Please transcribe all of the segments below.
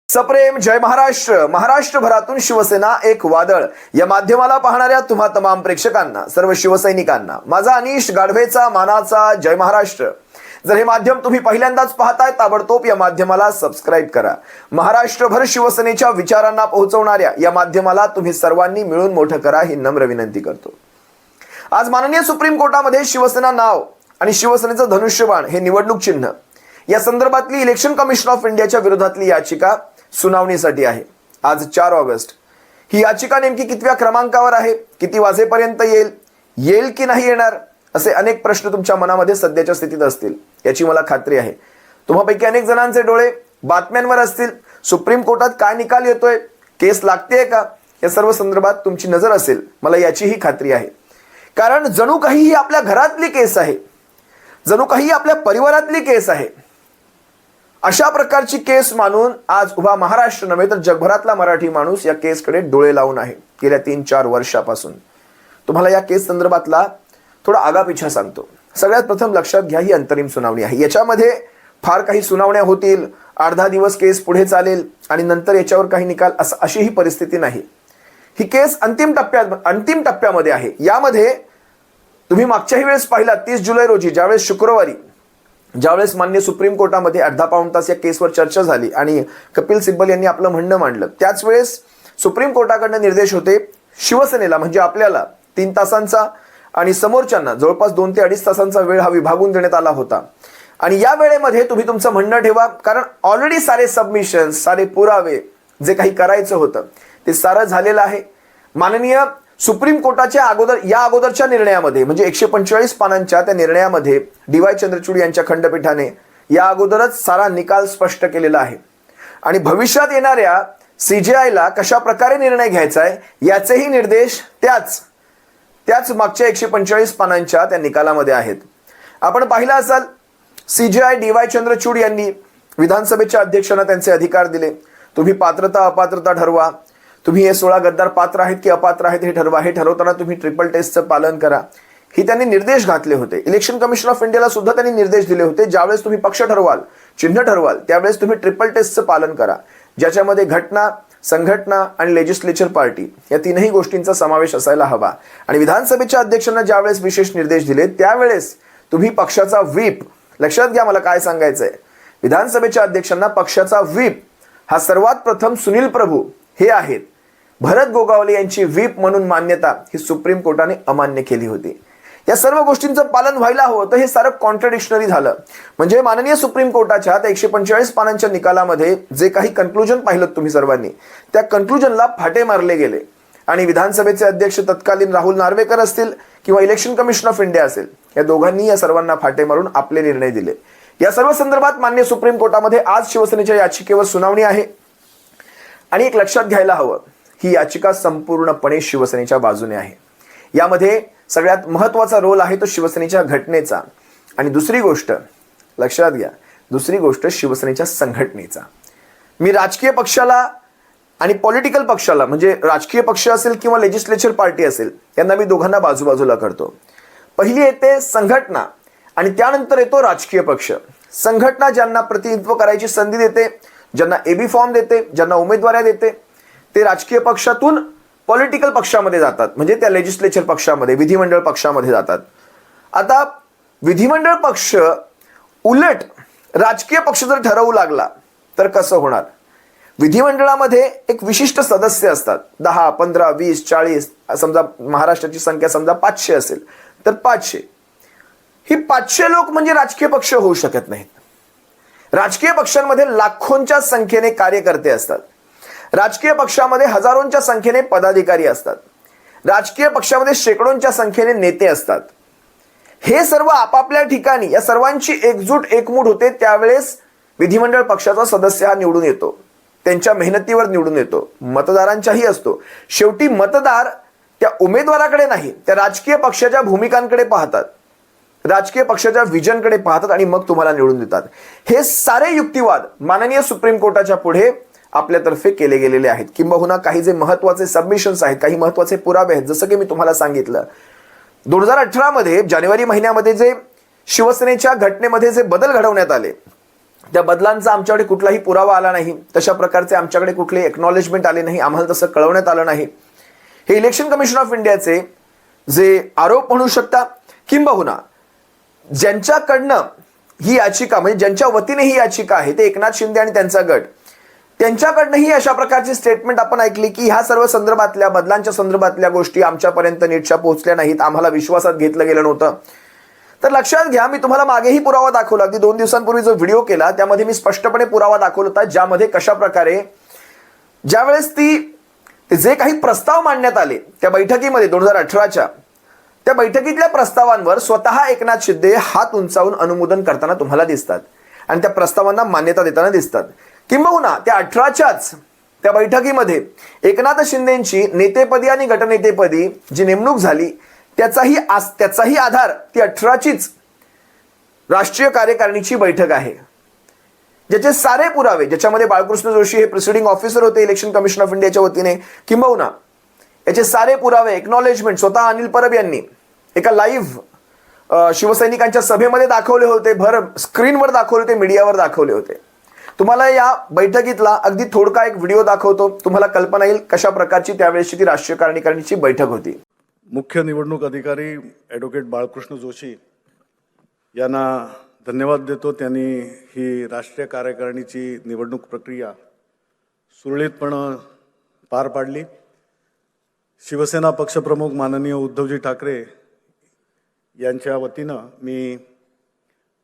सप्रेम जय महाराष्ट्र. महाराष्ट्रभरातून शिवसेना एक वादळ या माध्यमाला पाहणाऱ्या तुम्हा तमाम प्रेक्षकांना, सर्व शिवसैनिकांना माझा अनिश गाढवेचा मानाचा जय महाराष्ट्र. जर हे माध्यम तुम्ही पहिल्यांदाच पाहताय, ताबडतोब या माध्यमाला सबस्क्राइब करा. महाराष्ट्रभर शिवसेनेच्या विचारांना पोहोचवणाऱ्या या माध्यमाला तुम्ही सर्वांनी मिळून मोठं करा ही नम्र विनंती करतो. आज माननीय सुप्रीम कोर्टामध्ये शिवसेना नाव आणि शिवसेनेचं धनुष्यबाण हे निवडणूक चिन्ह या संदर्भातली इलेक्शन कमिशन ऑफ इंडियाच्या विरोधातली याचिका सुनावणीसाठी आहे. आज 4 ऑगस्ट. ही याचिका नेमकी कितव्या क्रमांकावर आहे, किती वाजेपर्यंत येईल की नाही येणार, असे अनेक प्रश्न तुमच्या मनामध्ये सध्याच्या स्थितीत असतील याची मला खात्री आहे. तुम्हापैकी अनेक जणांचे डोळे बातम्यांवर असतील. सुप्रीम कोर्टात काय निकाल येतोय, केस लागतेय का, या सर्व संदर्भात तुमची नजर असेल, मला याचीही खात्री आहे. कारण जणू काही ही आपल्या घरातली केस आहे, जणू काही आपल्या परिवारातली केस आहे. अशा प्रकारची केस मानून आज उभा महाराष्ट्र नव्हे तर जगभरातला मराठी माणूस या केसकडे डोळे लावून आहे गेल्या 3-4 वर्षापासून. तुम्हाला या केस संदर्भातला थोडा आगापिछा सांगतो. सगळ्यात प्रथम लक्षात घ्या, ही अंतरिम सुनावणी आहे. याच्यामध्ये फार काही सुनावण्या होतील, 8-10 दिवस केस पुढे चालेल आणि नंतर याच्यावर काही निकाल, अशी ही परिस्थिती नाही. ही केस अंतिम टप्प्यामध्ये आहे. यामध्ये तुम्ही मागच्याही वेळेस पाहिला 30 जुलै रोजी ज्यावेळेस शुक्रवारी ज्यावेळेस माननीय सुप्रीम कोर्टामध्ये अर्धा-पाऊण तास या केसवर चर्चा झाली आणि कपिल सिब्बल यांनी आपलं म्हणणं मांडलं, त्याच वेळेस सुप्रीम कोर्टाकडनं निर्देश होते शिवसेनेला, म्हणजे आपल्याला 3 तासांचा आणि समोरच्यांना जवळपास 2 ते 2.5 तासांचा वेळ हा विभागून देण्यात आला होता. आणि या वेळेमध्ये तुम्ही तुमचं म्हणणं ठेवा, कारण ऑलरेडी सारे सबमिशन, सारे पुरावे जे काही करायचं होतं ते सारं झालेलं आहे. माननीय सुप्रीम कोर्टाच्या अगोदरच्या निर्णयामध्ये, म्हणजे 145 पानांच्या त्या निर्णयामध्ये डी.वाय. चंद्रचूड यांच्या खंडपीठाने या अगोदरच सारा निकाल स्पष्ट केलेला आहे. आणि भविष्यात येणाऱ्या सीजेआयला कशा प्रकारे निर्णय घ्यायचा आहे याचेही निर्देश त्याच मागच्या 145 पानांच्या त्या निकालामध्ये आहेत. आपण पाहिलं असाल, सीजेआय डी.वाय. चंद्रचूड यांनी विधानसभेच्या अध्यक्षांना त्यांचे अधिकार दिले. तुम्ही पात्रता अपात्रता ठरवा, तुम्ही हे 16 गद्दार पात्र आहेत की अपात्र आहेत हे ठरवा. हे ठरवताना तुम्ही ट्रिपल टेस्टचं पालन करा, ही त्यांनी निर्देश घातले होते. इलेक्शन कमिशन ऑफ इंडियाला सुद्धा त्यांनी निर्देश दिले होते, ज्यावेळेस तुम्ही पक्ष ठरवाल, चिन्ह ठरवाल, त्यावेळेस तुम्ही ट्रिपल टेस्टचं पालन करा, ज्याच्यामध्ये घटना, संघटना आणि लेजिस्लेचर पार्टी या 3ही गोष्टींचा समावेश असायला हवा. आणि विधानसभेच्या अध्यक्षांना ज्यावेळेस विशेष निर्देश दिले त्यावेळेस तुम्ही पक्षाचा व्हीप, लक्षात घ्या मला काय सांगायचंय, विधानसभेच्या अध्यक्षांना पक्षाचा व्हीप हा सर्वात प्रथम सुनील प्रभू हे आहेत. भरत गोगावले यांची व्हीप म्हणून मान्यता ही सुप्रीम कोर्टाने अमान्य केली होती. या सर्व गोष्टींचं पालन व्हायला हवं, तर हे सारं कॉन्ट्रडिक्शनरी झालं. म्हणजे माननीय सुप्रीम कोर्टाच्या त्या 145 पानांच्या निकालामध्ये जे काही कन्क्लुजन पाहिलं तुम्ही सर्वांनी, त्या कन्क्लुजनला फाटे मारले गेले. आणि विधानसभेचे अध्यक्ष तत्कालीन राहुल नार्वेकर असतील किंवा इलेक्शन कमिशन ऑफ इंडिया असेल, या दोघांनी या सर्वांना फाटे मारून आपले निर्णय दिले. या सर्व संदर्भात माननीय सुप्रीम कोर्टामध्ये आज शिवसेनेच्या याचिकेवर सुनावणी आहे. आणि एक लक्षात घ्यायला हवं, ही याचिका संपूर्णपणे शिवसेनेच्या बाजूने आहे. यामध्ये सगळ्यात महत्वाचा रोल आहे तो शिवसेनेच्या घटनेचा. आणि दुसरी गोष्ट लक्षात घ्या, दुसरी गोष्ट शिवसेनेच्या संघटनेचा. मी राजकीय पक्षाला आणि पॉलिटिकल पक्षाला, म्हणजे राजकीय पक्ष असेल किंवा लेजिस्लेचर पार्टी असेल, यांना मी दोघांना बाजूबाजूला करतो. पहिली येते संघटना आणि त्यानंतर येतो राजकीय पक्ष. संघटना ज्यांना प्रतिनिधित्व करायची संधी देते, ज्यांना एबी फॉर्म देते, ज्यांना उमेदवाऱ्या देते, ते राजकीय पक्षातून पॉलिटिकल पक्षामध्ये जातात, म्हणजे त्या लेजिस्लेचर पक्षामध्ये, विधिमंडळ पक्षामध्ये जातात. आता विधिमंडळ पक्ष उलट राजकीय पक्ष जर ठरवू लागला तर कसं होणार? विधिमंडळामध्ये एक विशिष्ट सदस्य असतात, 10, 15, 20, 40, समजा महाराष्ट्राची संख्या समजा 500 असेल तर 500. ही 500 लोक म्हणजे राजकीय पक्ष होऊ शकत नाहीत. राजकीय पक्षांमध्ये लाखोंच्या संख्येने कार्यकर्ते असतात. राजकीय पक्षामध्ये हजारोंच्या संख्येने पदाधिकारी असतात. राजकीय पक्षामध्ये शेकडोंच्या संख्येने नेते असतात. हे सर्व आपापल्या ठिकाणी या सर्वांची एकजूट एकमूट होते, त्यावेळेस विधिमंडळ पक्षाचा सदस्य हा निवडून येतो. त्यांच्या मेहनतीवर निवडून येतो, मतदारांचाही असतो. शेवटी मतदार त्या उमेदवाराकडे नाही, त्या राजकीय पक्षाच्या भूमिकांकडे पाहतात, राजकीय पक्षाच्या विजनकडे पाहतात आणि मग तुम्हाला निवडून देतात. हे सारे युक्तिवाद माननीय सुप्रीम कोर्टाच्या पुढे आपल्यातर्फे केले गेलेले आहेत. किंबहुना काही जे महत्वाचे सबमिशन्स आहेत, काही महत्वाचे पुरावे आहेत, जसं की मी तुम्हाला सांगितलं 2018 मध्ये जानेवारी महिन्यामध्ये जे शिवसेनेच्या घटनेमध्ये जे बदल घडवण्यात आले, त्या बदलांचा आमच्याकडे कुठलाही पुरावा आला नाही, तशा प्रकारचे आमच्याकडे कुठले एक्नॉलेजमेंट आले नाही, आम्हाला तसं कळवण्यात आलं नाही. हे इलेक्शन कमिशन ऑफ इंडियाचे जे आरोप म्हणू शकता, किंबहुना ज्यांच्याकडनं ही याचिका म्हणजे ज्यांच्या वतीने ही याचिका आहे ते एकनाथ शिंदे आणि त्यांचा गट, त्यांच्याकडनंही अशा प्रकारची स्टेटमेंट आपण ऐकली की ह्या सर्व संदर्भातल्या बदलांच्या संदर्भातल्या गोष्टी आमच्यापर्यंत नीटच्या पोहोचल्या नाहीत, आम्हाला विश्वासात घेतलं गेलं नव्हतं. तर लक्षात घ्या, मी तुम्हाला मागेही पुरावा दाखवला, अगदी 2 दिवसांपूर्वी जो व्हिडिओ केला त्यामध्ये मी स्पष्टपणे पुरावा दाखवला होता, ज्यामध्ये कशा प्रकारे ज्यावेळेस जे काही प्रस्ताव मांडण्यात आले त्या बैठकीमध्ये 2018च्या त्या बैठकीतल्या प्रस्तावांवर स्वतः एकनाथ शिंदे हात उंचावून अनुमोदन करताना तुम्हाला दिसतात आणि त्या प्रस्तावांना मान्यता देताना दिसतात. किंबहुना त्या 18च्याच त्या बैठकीमध्ये एकनाथ शिंदेंची नेतेपदी आणि गटनेतेपदी जी नेमणूक झाली त्याचाही आधार ती 18चीच राष्ट्रीय कार्यकारिणीची बैठक आहे, ज्याचे सारे पुरावे, ज्याच्यामध्ये बाळकृष्ण जोशी हे प्रिसिडिंग ऑफिसर होते इलेक्शन कमिशन ऑफ इंडियाच्या वतीने, किंबहुना याचे सारे पुरावे एक्नॉलेजमेंट स्वतः अनिल परब यांनी एका लाईव्ह शिवसैनिकांच्या सभेमध्ये दाखवले होते, भर स्क्रीनवर दाखवले होते, मीडियावर दाखवले होते. तुम्हाला या बैठकीतला अगदी थोडका एक व्हिडिओ दाखवतो, तुम्हाला कल्पना येईल कशा प्रकारची त्यावेळेसची ती राष्ट्रीय कार्यकारिणीची बैठक होती. मुख्य निवडणूक अधिकारी ॲडव्होकेट बाळकृष्ण जोशी यांना धन्यवाद देतो. त्यांनी ही राष्ट्रीय कार्यकारिणीची निवडणूक प्रक्रिया सुरळीतपणे पार पाडली. शिवसेना पक्षप्रमुख माननीय उद्धवजी ठाकरे यांच्या वतीनं मी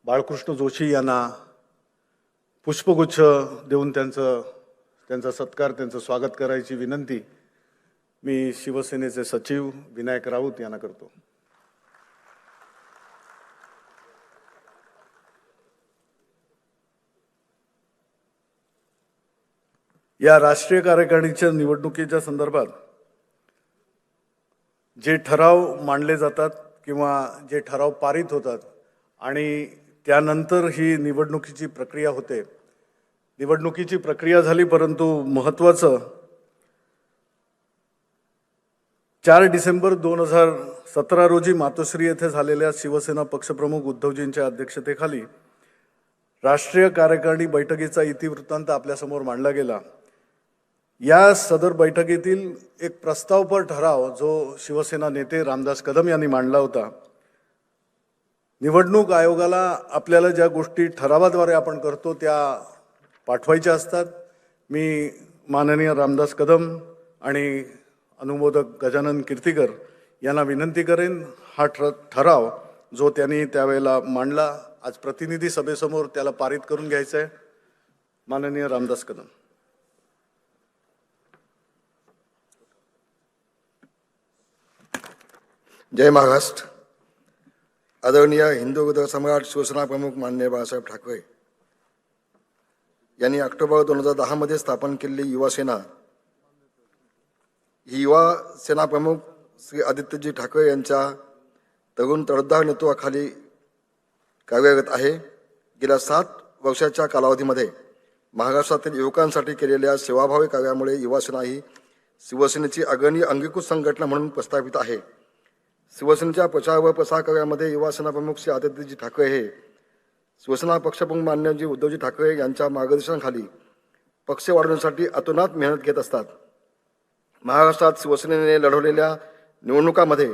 बाळकृष्ण जोशी यांना पुष्पगुच्छ देऊन त्यांचा सत्कार, त्यांचं स्वागत करायची विनंती मी शिवसेनेचे सचिव विनायक राऊत यांना करतो. या राष्ट्रीय कार्यकारिणीच्या निवडणुकीच्या संदर्भात जे ठराव मांडले जातात किंवा जे ठराव पारित होतात आणि त्यानंतर ही निवडणुकीची प्रक्रिया होते. निवडणुकीची प्रक्रिया झाली, परंतु महत्त्वाचं 4 डिसेंबर 2017 रोजी मातोश्री येथे झालेल्या शिवसेना पक्षप्रमुख उद्धवजींच्या अध्यक्षतेखाली राष्ट्रीय कार्यकारिणी बैठकीचा इतिवृत्तांत आपल्यासमोर मांडला गेला. या सदर बैठकीतील एक प्रस्तावपर ठराव जो शिवसेना नेते रामदास कदम यांनी मांडला होता. निवडणूक आयोगाला आपल्याला ज्या गोष्टी ठरावाद्वारे आपण करतो त्या पाठवायच्या असतात. मी माननीय रामदास कदम आणि अनुमोदक गजानन कीर्तीकर यांना विनंती करेन, हा ठराव जो त्यांनी त्यावेळेला मांडला आज प्रतिनिधी सभेसमोर त्याला पारित करून घ्यायचा आहे. माननीय रामदास कदम. जय महाराष्ट्र. आदरणीय हिंदू हृदय सम्राट शिवसेना प्रमुख माननीय बाळासाहेब ठाकरे यांनी ऑक्टोबर 2010 मध्ये स्थापन केलेली युवा सेना ही युवा सेना प्रमुख श्री आदित्यजी ठाकरे यांच्या तरुण तडफदार नेतृत्वाखाली कार्यरत आहे. गेल्या 7 वर्षाच्या कालावधीमध्ये महाराष्ट्रातील युवकांसाठी केलेल्या सेवाभावी कार्यामुळे युवा सेना ही शिवसेनेची अग्रणी अंगीकृत संघटना म्हणून प्रस्थापित आहे. शिवसेनेच्या प्रचार व प्रसार कार्यामध्ये युवा सेना प्रमुख श्री आदित्यजी ठाकरे हे शिवसेना पक्षप्रमुख मान्यजी उद्धवजी ठाकरे यांच्या मार्गदर्शनाखाली पक्ष वाढवण्यासाठी अतोनात मेहनत घेत असतात. महाराष्ट्रात शिवसेनेने लढवलेल्या निवडणुकामध्ये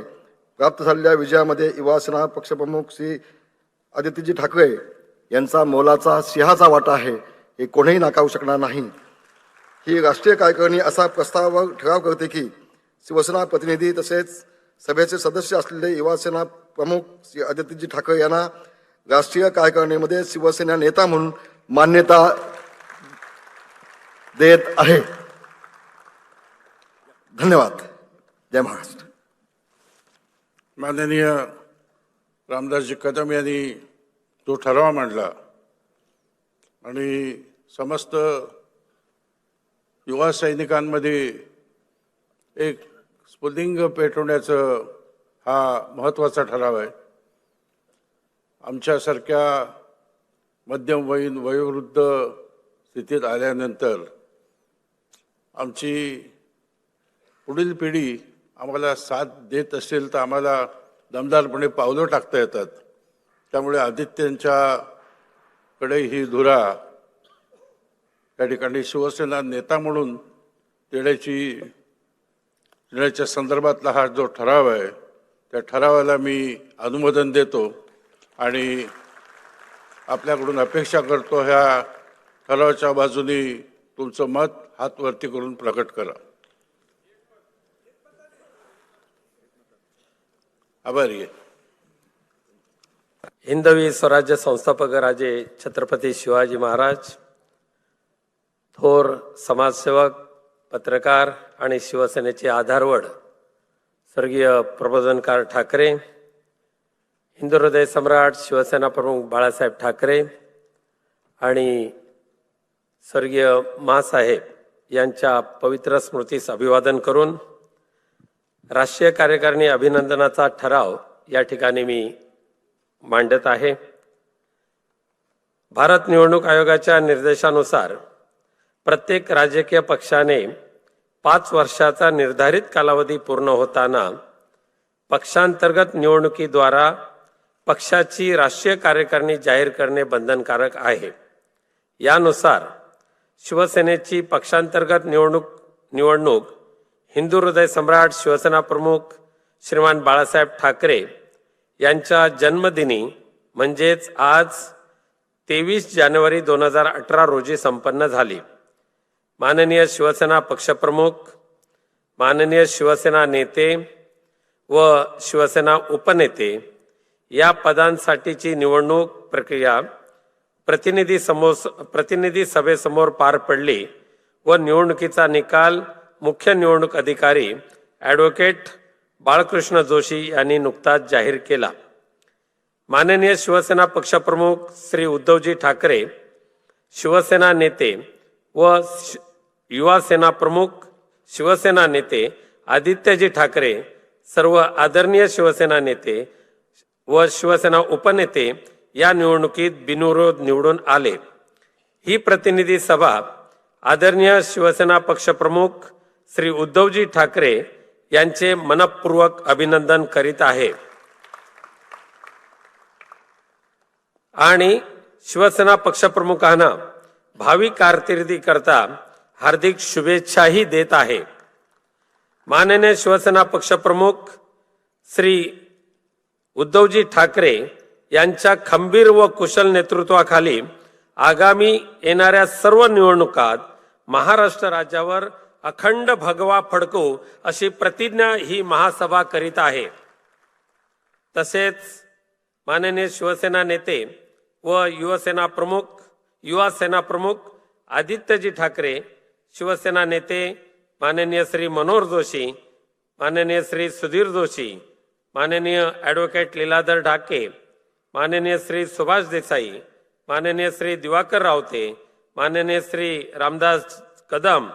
प्राप्त झालेल्या विजयामध्ये युवा सेना पक्षप्रमुख श्री आदित्यजी ठाकरे यांचा मोलाचा सिंहाचा वाटा आहे, हे कोणीही नाकारू शकणार नाही. ही राष्ट्रीय कार्यकारिणी असा ठराव करते की शिवसेना प्रतिनिधी तसेच सभेचे सदस्य असलेले युवा सेना प्रमुख श्री आदित्यजी ठाकरे यांना राष्ट्रीय कार्यकारिणीमध्ये शिवसेना नेता म्हणून मान्यता देत आहे. धन्यवाद. जय महाराष्ट्र. माननीय रामदासजी कदम यांनी तो ठराव मांडला आणि समस्त युवा सैनिकांमध्ये एक स्फुल्लिंग पेटवण्याचं हा महत्त्वाचा ठराव आहे. आमच्यासारख्या मध्यमवयीन वयोवृद्ध स्थितीत आल्यानंतर आमची पुढील पिढी आम्हाला साथ देत असेल तर आम्हाला दमदारपणे पावलं टाकता येतात. त्यामुळे आदित्यांच्या कडे ही धुरा त्या ठिकाणी शिवसेना नेता म्हणून देण्याच्या संदर्भातला हा जो ठराव आहे त्या ठरावाला मी अनुमोदन देतो आणि आपल्याकडून अपेक्षा करतो ह्या ठरावाच्या बाजूने तुमचं मत हात वरती करून प्रकट करा. आभारी आहे. हिंदवी स्वराज्य संस्थापक राजे छत्रपती शिवाजी महाराज, थोर समाजसेवक, पत्रकार आणि शिवसेनेचे आधारवड स्वर्गीय प्रबोधनकार ठाकरे, हिंदू हृदय सम्राट शिवसेना प्रमुख बाळासाहेब ठाकरे आणि स्वर्गीय माँसाहेब यांच्या पवित्र स्मृतीस अभिवादन करून राष्ट्रीय कार्यकारिणी अभिनंदनाचा ठराव या ठिकाणी मी मांडत आहे. भारत निवडणूक आयोगाच्या निर्देशानुसार प्रत्येक राजकीय पक्षाने 5 वर्षाचा निर्धारित कालावधी पूर्ण होताना पक्षांतर्गत निवडणुकीद्वारा पक्षाची राष्ट्रीय कार्यकारिणी जाहीर करणे बंधनकारक आहे. यानुसार शिवसेनेची पक्षांतर्गत निवडणूक हिंदू हृदय सम्राट शिवसेना प्रमुख श्रीमान बाळासाहेब ठाकरे यांच्या जन्मदिनी म्हणजेच आज 23 जानेवारी 2018 रोजी संपन्न झाली. माननीय शिवसेना पक्षप्रमुख, माननीय शिवसेना नेते व शिवसेना उपनेते या पदांसाठीची निवडणूक प्रक्रिया प्रतिनिधी सभेसमोर पार पडली व निवडणुकीचा निकाल मुख्य निवडणूक अधिकारी ॲडव्होकेट बाळकृष्ण जोशी यांनी नुकताच जाहीर केला. माननीय शिवसेना पक्षप्रमुख श्री उद्धवजी ठाकरे, शिवसेना नेते व युवा सेना प्रमुख शिवसेना नेते आदित्यजी ठाकरे, सर्व आदरणीय शिवसेना नेते व शिवसेना उपनेते या निवडणुकीत बिनविरोध निवडून आले. ही प्रतिनिधी सभा आदरणीय शिवसेना पक्षप्रमुख श्री उद्धवजी ठाकरे यांचे मनपूर्वक अभिनंदन करीत आहे आणि शिवसेना पक्षप्रमुखांना भावी कारकिर्दीकरता हार्दिक शुभेच्छाही देत आहे. माननीय शिवसेना पक्षप्रमुख श्री उद्धवजी ठाकरे यांच्या खंबीर व कुशल नेतृत्वाखाली आगामी येणाऱ्या सर्व निवडणुकात महाराष्ट्र राज्यावर अखंड भगवा फडकू अशी प्रतिज्ञा ही महासभा करीत आहे. तसेच माननीय शिवसेना नेते व युवा सेना प्रमुख आदित्यजी ठाकरे, शिवसेना नेते माननीय श्री मनोहर जोशी, माननीय श्री सुधीर जोशी, माननीय ॲडव्होकेट लीलाधर ढाके, माननीय श्री सुभाष देसाई, माननीय श्री दिवाकर रावते, माननीय श्री रामदास कदम,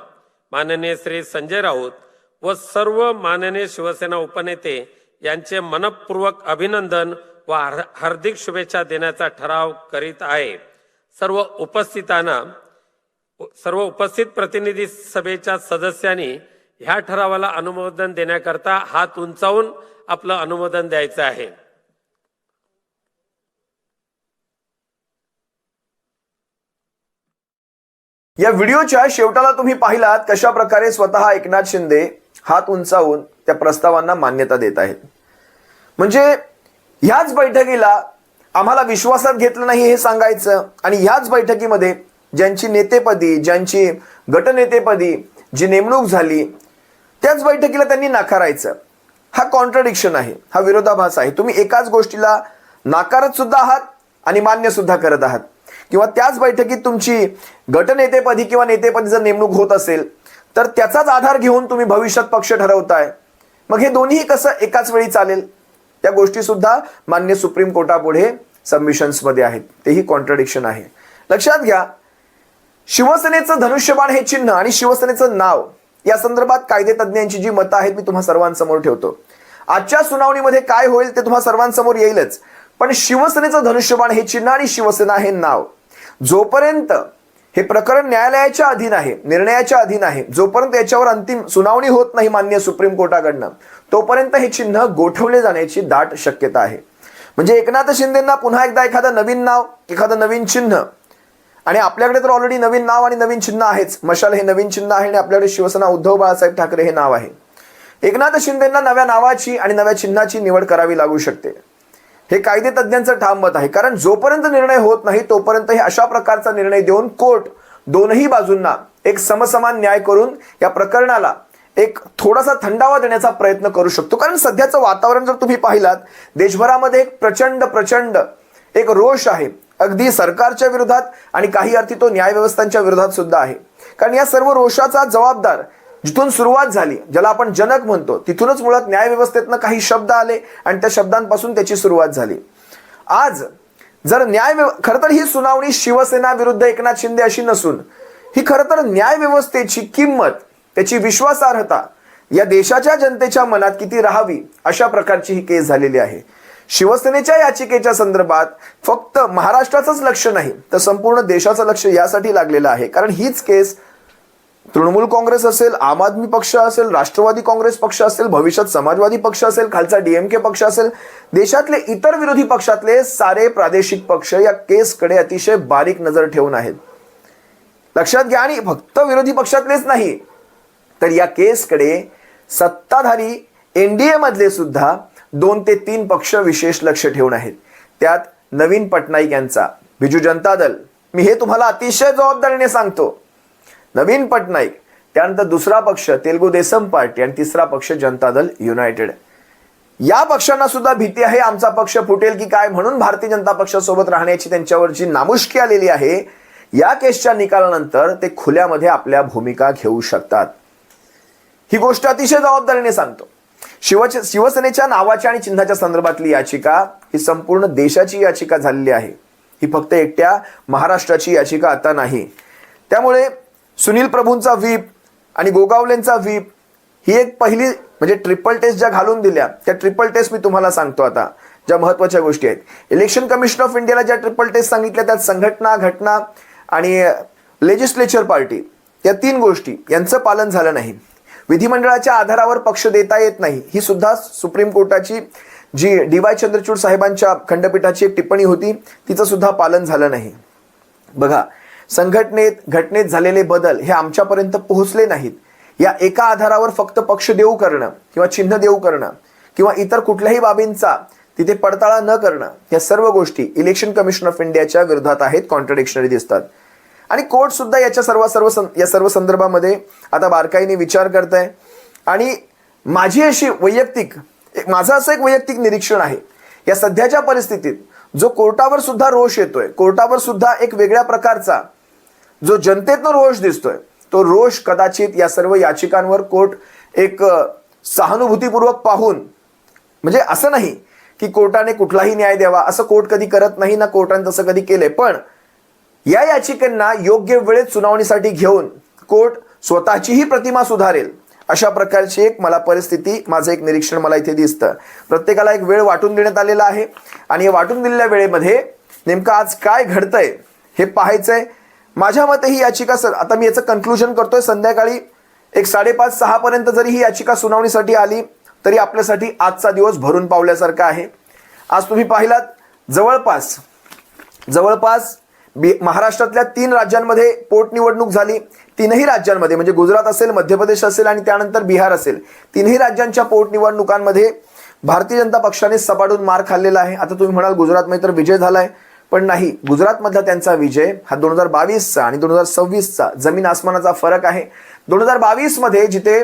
माननीय श्री संजय राऊत व सर्व माननीय शिवसेना उपनेते यांचे मनपूर्वक अभिनंदन व हार्दिक शुभेच्छा देण्याचा ठराव करीत आहे. सर्व उपस्थित प्रतिनिधी सभेच्या सदस्यांनी ह्या ठरावाला अनुमोदन देण्याकरता हात उंचावून आपलं अनुमोदन द्यायचं आहे. या व्हिडिओच्या शेवटाला तुम्ही पाहिलात कशा प्रकारे स्वतः एकनाथ शिंदे हात उंचावून त्या प्रस्तावांना मान्यता देत आहेत. म्हणजे ह्याच बैठकीला आम्हाला विश्वासात घेतलं नाही हे सांगायचं आणि ह्याच बैठकीमध्ये ज्यांची नेतेपदी, ज्यांची गटनेतेपदी जी नेमणूक झाली त्याच बैठकीला त्यांनी नाकारायचं. हा कॉन्ट्रडिक्शन आहे, हा विरोधाभास आहे. तुम्ही एकाच गोष्टीला नाकारत सुद्धा आहात आणि मान्य सुद्धा करत आहात. किंवा त्याच बैठकीत तुमची गटनेतेपदी किंवा नेतेपदी जर नेमणूक होत असेल तर त्याचाच आधार घेऊन तुम्ही भविष्यात पक्ष ठरवताय. मग हे दोन्ही कसं एकाच वेळी चालेल? त्या गोष्टी सुद्धा मान्य सुप्रीम कोर्टापुढे सबमिशन्स मध्ये आहेत. तेही कॉन्ट्रडिक्शन आहे. लक्षात घ्या, शिवसेनेचं धनुष्यबाण हे चिन्ह आणि शिवसेनेचं नाव या संदर्भात कायदेतज्ञांची जी मतं आहेत मी तुम्हा सर्वांसमोर ठेवतो. आजच्या सुनावणीमध्ये काय होईल ते तुम्हा सर्वांसमोर येईलच. पण शिवसेनेचं धनुष्यबाण हे चिन्ह आणि शिवसेना हे नाव जोपर्यंत हे प्रकरण न्यायालयाच्या अधीन आहे, निर्णयाच्या अधीन आहे, जोपर्यंत याच्यावर अंतिम सुनावणी होत नाही मान्य सुप्रीम कोर्टाकडनं, तोपर्यंत हे चिन्ह गोठवले जाण्याची दाट शक्यता आहे. म्हणजे एकनाथ शिंदेंना पुन्हा एकदा एखादं नवीन नाव, एखादं नवीन चिन्ह, आणि आपल्याकडे तर ऑलरेडी नवीन नाव आणि नवीन चिन्ह आहेच. मशाल हे नवीन चिन्ह आहे आणि आपल्याकडे शिवसेना उद्धव बाळासाहेब ठाकरे हे नाव आहे. एकनाथ शिंदेंना नव्या नावाची आणि नव्या चिन्हाची निवड करावी लागू शकते. हे कायदे तज्ज्ञांचं ठाम मत आहे. कारण जोपर्यंत निर्णय होत नाही तोपर्यंत हे अशा प्रकारचा निर्णय देऊन कोर्ट दोनही बाजूंना एक समसमान न्याय करून या प्रकरणाला एक थोडासा थंडावा देण्याचा प्रयत्न करू शकतो. कारण सध्याचं वातावरण जर तुम्ही पाहिलात, देशभरामध्ये एक प्रचंड एक रोष आहे, अगदी सरकारच्या विरोधात आणि काही अर्थी तो न्याय व्यवस्थांच्या विरोधात सुद्धा आहे. कारण या सर्व रोषाचा जबाबदार जिथून सुरुवात झाली, ज्याला आपण जनक म्हणतो, तिथूनच मुळात न्याय व्यवस्थेतनं काही शब्द आले आणि त्या शब्दांपासून त्याची सुरुवात झाली. आज जर खरं तर ही सुनावणी शिवसेना विरुद्ध एकनाथ शिंदे अशी नसून ही खरं तर न्याय व्यवस्थेची किंमत, त्याची विश्वासार्हता या देशाच्या जनतेच्या मनात किती राहावी अशा प्रकारची ही केस झालेली आहे. शिवसेनेच्या याचिकेच्या संदर्भात फक्त महाराष्ट्राचंच लक्ष नाही तर संपूर्ण देशाचं लक्ष यासाठी लागलेलं आहे. कारण हीच केस तृणमूल काँग्रेस असेल, आम आदमी पक्ष असेल, राष्ट्रवादी काँग्रेस पक्ष असेल, भविष्यात समाजवादी पक्ष असेल, खालचा DMK पक्ष असेल, देशातले इतर विरोधी पक्षातले सारे प्रादेशिक पक्ष या केसकडे अतिशय बारीक नजर ठेवून आहेत. लक्षात घ्या. आणि फक्त विरोधी पक्षातलेच नाही तर या केसकडे सत्ताधारी NDA मधले सुद्धा 2 ते 3 पक्ष विशेष लक्ष ठेवून आहेत. त्यात नवीन पटनाईक यांचा बिजू जनता दल, मी हे तुम्हाला अतिशय जबाबदारीने सांगतो, नवीन पटनाईक, त्यानंतर दुसरा पक्ष तेलुगू देसम पार्टी आणि तिसरा पक्ष जनता दल युनायटेड. या पक्षांना सुद्धा भीती आहे आमचा पक्ष फुटेल की काय, म्हणून भारतीय जनता पक्षासोबत राहण्याची त्यांच्यावर जी नामुष्की आलेली आहे, या केसच्या निकालानंतर ते खुल्यामध्ये आपल्या भूमिका घेऊ शकतात. ही गोष्ट अतिशय जबाबदारीने सांगतो. शिवसेनेच्या नावाच्या आणि चिन्हाच्या संदर्भातली याचिका ही संपूर्ण देशाची याचिका झालेली आहे. ही फक्त एकट्या महाराष्ट्राची याचिका आता नाही. त्यामुळे सुनील प्रभूंचा व्हीप आणि गोगावलेंचा व्हीप ही एक पहिली म्हणजे ट्रिपल टेस्ट ज्या घालून दिल्या त्या ट्रिपल टेस्ट मी तुम्हाला सांगतो आता, ज्या महत्वाच्या गोष्टी आहेत. इलेक्शन कमिशन ऑफ इंडियाला ज्या ट्रिपल टेस्ट सांगितल्या त्यात संघटना, घटना आणि लेजिस्लेचर पार्टी या 3 गोष्टी यांचं पालन झालं नाही. विधिमंडळाच्या आधारावर पक्ष देता येत नाही, ही सुद्धा सुप्रीम कोर्टाची जी DY चंद्रचूड साहेबांच्या खंडपीठाची एक टिप्पणी होती, तिचं सुद्धा पालन झालं नाही. बघा, घटनेत झालेले बदल हे आमच्यापर्यंत पोहोचले नाहीत. या एका आधारावर फक्त पक्ष देऊ करणं किंवा चिन्ह देऊ करणं किंवा इतर कुठल्याही बाबींचा तिथे पडताळा न करणं, या सर्व गोष्टी इलेक्शन कमिशन ऑफ इंडियाच्या विरोधात आहेत, कॉन्ट्रडिक्शनरी दिसतात. आणि कोर्ट सुद्धा याच्या सर्व संदर्भामध्ये आता बारकाईने विचार करत आहे. आणि माझं असं एक वैयक्तिक निरीक्षण आहे, या सध्याच्या परिस्थितीत जो कोर्टावर सुद्धा रोष येतोय, कोर्टावर सुद्धा एक वेगळ्या प्रकारचा जो जनतेतनं रोष दिसतोय, तो रोष कदाचित या सर्व याचिकांवर कोर्ट एक सहानुभूतीपूर्वक पाहून, म्हणजे असं नाही की कोर्टाने कुठलाही न्याय द्यावा असं कोर्ट कधी करत नाही ना, कोर्टाने तसं कधी केलंय, पण या याचिकांना योग्य वेळेत सुनावणीसाठी घेऊन कोर्ट स्वतःचीही प्रतिमा सुधारेल अशा प्रकारची एक मला परिस्थिती, माझं एक निरीक्षण मला इथे दिसतं. प्रत्येकाला एक वेळ वाटून देण्यात आलेला आहे आणि या वाटून दिलेल्या वेळेमध्ये नेमकं आज काय घडतंय हे पाहायचंय. माझ्या मते ही याचिका आता मी याचं कन्क्लुजन करतोय, संध्याकाळी 5:30-6 पर्यंत जरी ही याचिका सुनावणीसाठी आली तरी आपल्यासाठी आजचा दिवस भरून पावल्यासारखा आहे. आज तुम्ही पाहिलात जवळपास महाराष्ट्रातल्या 3 राज्यांमध्ये पोटनिवडणूक झाली. 3ही राज्यांमध्ये म्हणजे गुजरात असेल, मध्य प्रदेश असेल आणि त्यानंतर बिहार असेल, 3ही राज्यांच्या पोटनिवडणुकांमध्ये भारतीय जनता पक्षाने सपाटून मार खाल्लेला आहे. आता तुम्ही म्हणाल गुजरातमध्ये तर विजय झालाय, पण नाही, गुजरातमधला त्यांचा विजय हा 2022चा आणि 2026चा जमीन आसमानाचा फरक आहे. 2022 मध्ये जिथे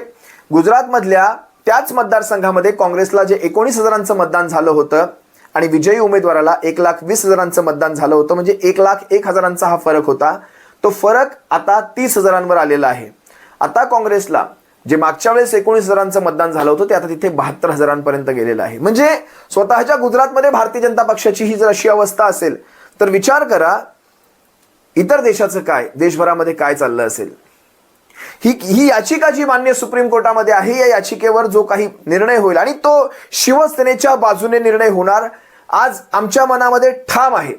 गुजरातमधल्या त्याच मतदारसंघामध्ये काँग्रेसला जे 19,000चं मतदान झालं होतं आणि विजयी उमेदवाराला 1,20,000चं मतदान झालं होतं, म्हणजे 1,01,000चा हा फरक होता. तो फरक आता 30,000वर आलेला आहे. आता काँग्रेसला जे मागच्या वेळेस 19,000चं मतदान झालं होतं ते आता तिथे 72,000पर्यंत गेलेलं आहे. म्हणजे स्वतःच्या गुजरातमध्ये भारतीय जनता पक्षाची ही जर अशी अवस्था असेल तर विचार करा इतर देशाचं काय, देशभरामध्ये काय चाललं असेल. ही याचिका जी मान्य सुप्रीम कोर्टामध्ये आहे, या याचिकेवर जो काही निर्णय होईल आणि तो शिवसेनेच्या बाजूने निर्णय होणार, आज आमच्या मनामध्ये ठाम आहे,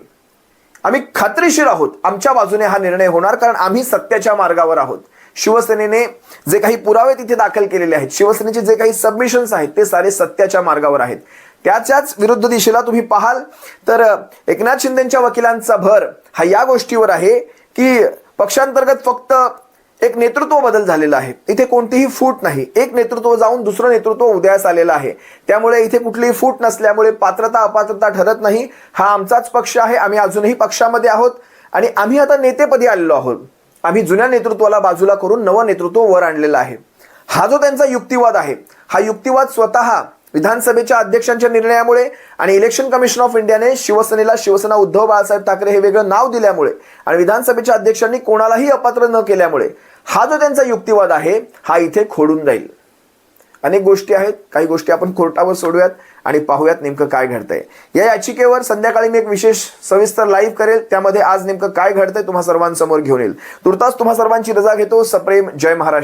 आम्ही खात्रीशीर आहोत आमच्या बाजूने हा निर्णय होणार, कारण आम्ही सत्याच्या मार्गावर आहोत. शिवसेनेने जे काही पुरावे तिथे दाखल केलेले आहेत, शिवसेनेचे जे काही सबमिशन्स आहेत ते सारे सत्याच्या मार्गावर आहेत. त्याच्याच विरुद्ध दिशेला तुम्ही पाहाल तर एकनाथ शिंदेच्या वकिलांचा भर हा या गोष्टीवर आहे की पक्षांतर्गत फक्त एक नेतृत्व बदल झालेला आहे, इथे कोणतीही फूट नाही. एक नेतृत्व जाऊन दुसरं नेतृत्व उदयास आलेलं आहे, त्यामुळे इथे कुठलीही फूट नसल्यामुळे पात्रता अपात्रता ठरत नाही. हा आमचाच पक्ष आहे, आम्ही अजूनही पक्षामध्ये आहोत आणि आम्ही आता नेतेपदी आलेलो आहोत. आम्ही जुन्या नेतृत्वाला बाजूला करून नवं नेतृत्व वर आणलेलं आहे. हा जो त्यांचा युक्तिवाद आहे, हा युक्तिवाद स्वतः विधानसभेच्या अध्यक्षांच्या निर्णयामुळे आणि इलेक्शन कमिशन ऑफ इंडियाने शिवसेनेला शिवसेना उद्धव बाळासाहेब ठाकरे हे वेगळं नाव दिल्यामुळे आणि विधानसभेच्या अध्यक्षांनी कोणालाही अपात्र न केल्यामुळे हा जो त्यांचा युक्तिवाद आहे हा इथे खोडून जाईल. अनेक गोष्टी आहेत, काही गोष्टी आपण कोर्टावर सोडूयात आणि पाहूयात नेमकं काय घडतंय. या याचिकेवर संध्याकाळी मी एक विशेष सविस्तर लाईव्ह करेल, त्यामध्ये आज नेमकं काय घडतंय तुम्हा सर्वांसमोर घेऊन येईल. तुर्तास तुम्हा सर्वांची रजा घेतो. सप्रेम जय महाराष्ट्र.